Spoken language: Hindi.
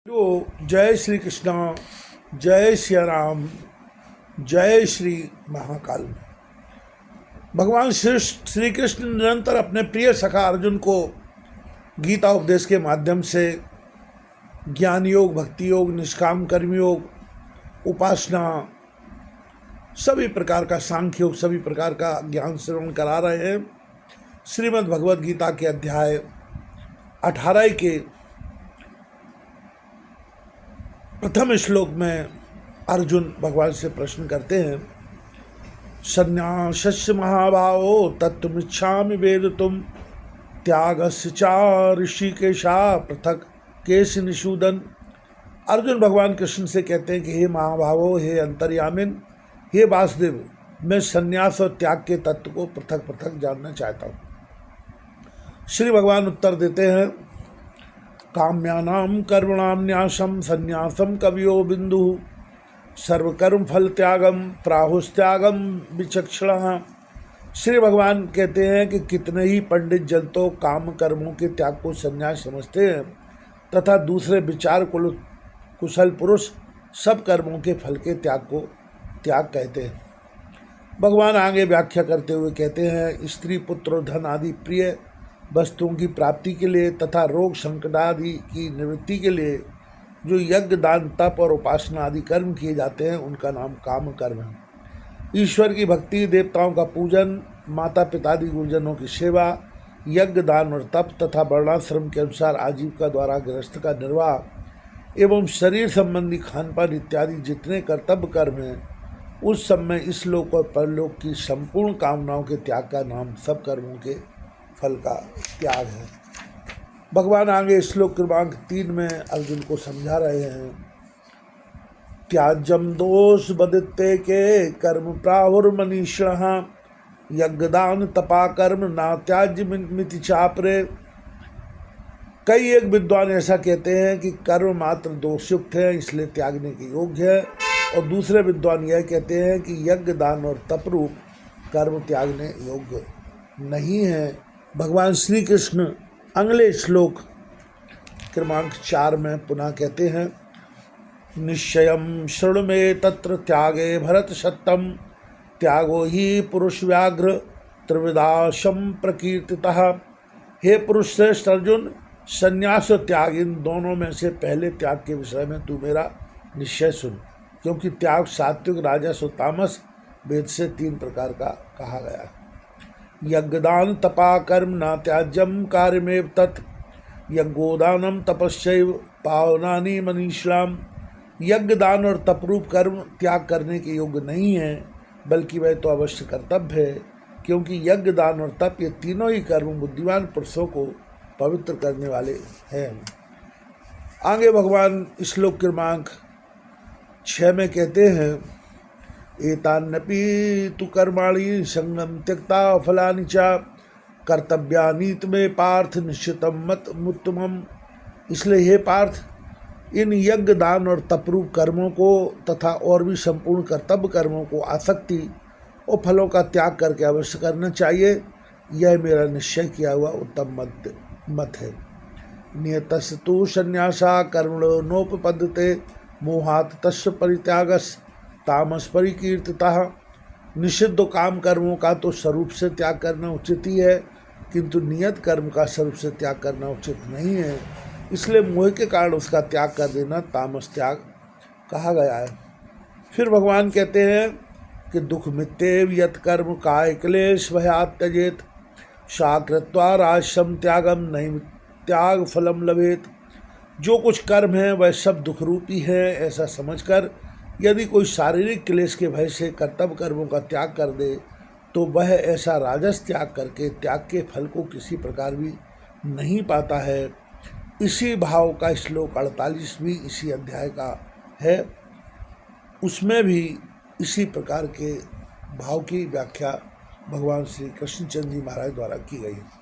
जय श्री कृष्णा, जय श्री राम, जय श्री महाकाल। भगवान श्री कृष्ण निरंतर अपने प्रिय सखा अर्जुन को गीता उपदेश के माध्यम से ज्ञान योग, भक्ति योग, निष्काम कर्म योग, उपासना, सभी प्रकार का सांख्य योग, सभी प्रकार का ज्ञान श्रवण करा रहे हैं। श्रीमद् भगवद गीता के अध्याय 18 के प्रथम श्लोक में अर्जुन भगवान से प्रश्न करते हैं, संन्यासस्य महाभावो तत्त्वमिच्छामि वेदितुम त्यागस्य च ऋषिकेशा पृथक केश निषूदन। अर्जुन भगवान कृष्ण से कहते हैं कि हे महाभावो, हे अंतर्यामिन, हे वासुदेव, मैं संन्यास और त्याग के तत्व को पृथक पृथक जानना चाहता हूँ। श्री भगवान उत्तर देते हैं, काम्यानां कर्मणां न्यासं संन्यासं कवियो बिंदु सर्वकर्म फल त्यागम प्राहुस्त्यागम विचक्षणः। श्री भगवान कहते हैं कि कितने ही पंडित जन तो काम कर्मों के त्याग को संन्यास समझते हैं तथा दूसरे विचार कुशल पुरुष सब कर्मों के फल के त्याग को त्याग कहते हैं। भगवान आगे व्याख्या करते हुए कहते हैं, स्त्री पुत्र धन आदि प्रिय वस्तुओं की प्राप्ति के लिए तथा रोग संकट आदि की निवृत्ति के लिए जो यज्ञ, दान, तप और उपासना आदि कर्म किए जाते हैं उनका नाम काम कर्म है। ईश्वर की भक्ति, देवताओं का पूजन, माता पिता आदि गुरुजनों की सेवा, यज्ञ, दान और तप तथा वर्णाश्रम के अनुसार आजीविका द्वारा गृहस्थ का निर्वाह एवं शरीर संबंधी खान पान इत्यादि जितने कर्तव्य कर्म हैं उस सब में इस लोक और परलोक की संपूर्ण कामनाओं के त्याग का नाम सब कर्मों के फल का त्याग है। भगवान आगे श्लोक क्रमांक 3 में अर्जुन को समझा रहे हैं, त्याज्यम दोष बदित्ते के कर्म प्राहुर्मनीषिणः यज्ञदान तपा कर्म ना त्याज्य मिति चापरे। कई एक विद्वान ऐसा कहते हैं कि कर्म मात्र दोषयुक्त है इसलिए त्यागने के योग्य है, और दूसरे विद्वान यह कहते हैं कि यज्ञ, दान और तप रूप कर्म त्यागने योग्य नहीं है। भगवान श्री कृष्ण अगले श्लोक क्रमांक 4 में पुनः कहते हैं, निश्चयं शृणु मे तत्र त्यागे भरत सत्यम त्यागो ही पुरुष व्याघ्र त्रिविधाशम प्रकीर्तितः। हे पुरुष श्रेष्ठ अर्जुन, संन्यास और त्याग इन दोनों में से पहले त्याग के विषय में तू मेरा निश्चय सुन, क्योंकि त्याग सात्विक, राजस और तामस वेद से 3 प्रकार का कहा गया है। यज्ञदान तपा कर्म न त्याज्यम कार्यमेव तत् यज्ञोदानम तपस्यैव पावनानि मनीषाम। यज्ञ, दान और तपरूप कर्म त्याग करने के योग्य नहीं है, बल्कि वह तो अवश्य कर्तव्य है, क्योंकि यज्ञ, दान और तप ये तीनों ही कर्म बुद्धिमान पुरुषों को पवित्र करने वाले हैं। आगे भगवान श्लोक क्रमांक 6 में कहते हैं, एतान्नपि तु कर्माणि संगम त्यक्ता फलानि च कर्तव्यानीत में पार्थ निश्चितम मत मुत्तमम। इसलिए हे पार्थ, इन यज्ञ, दान और तपरूप कर्मों को तथा और भी संपूर्ण कर्तव्य कर्मों को आसक्ति और फलों का त्याग करके अवश्य करना चाहिए। यह मेरा निश्चय किया हुआ उत्तम मत है। नियतस्तु संन्यासा कर्मणो नोपपद्यते मोहात् तस्य परित्यागस् तामस परिकीर्तितः। निषिद्ध काम कर्मों का तो स्वरूप से त्याग करना उचित ही है, किंतु नियत कर्म का स्वरूप से त्याग करना उचित नहीं है, इसलिए मोह के कारण उसका त्याग कर देना तामस त्याग कहा गया है। फिर भगवान कहते हैं कि दुख मित्येव यत् कर्म काय क्लेश भयात् त्यजेत सा कृत्वा राजसम त्यागम नहीं त्याग फलम लभेत। जो कुछ कर्म है वह सब दुख रूपी है, ऐसा समझकर यदि कोई शारीरिक क्लेश के भय से कर्तव्य कर्मों का त्याग कर दे तो वह ऐसा राजस त्याग करके त्याग के फल को किसी प्रकार भी नहीं पाता है। इसी भाव का श्लोक 48 भी इसी अध्याय का है, उसमें भी इसी प्रकार के भाव की व्याख्या भगवान श्री कृष्णचंद्र जी महाराज द्वारा की गई है।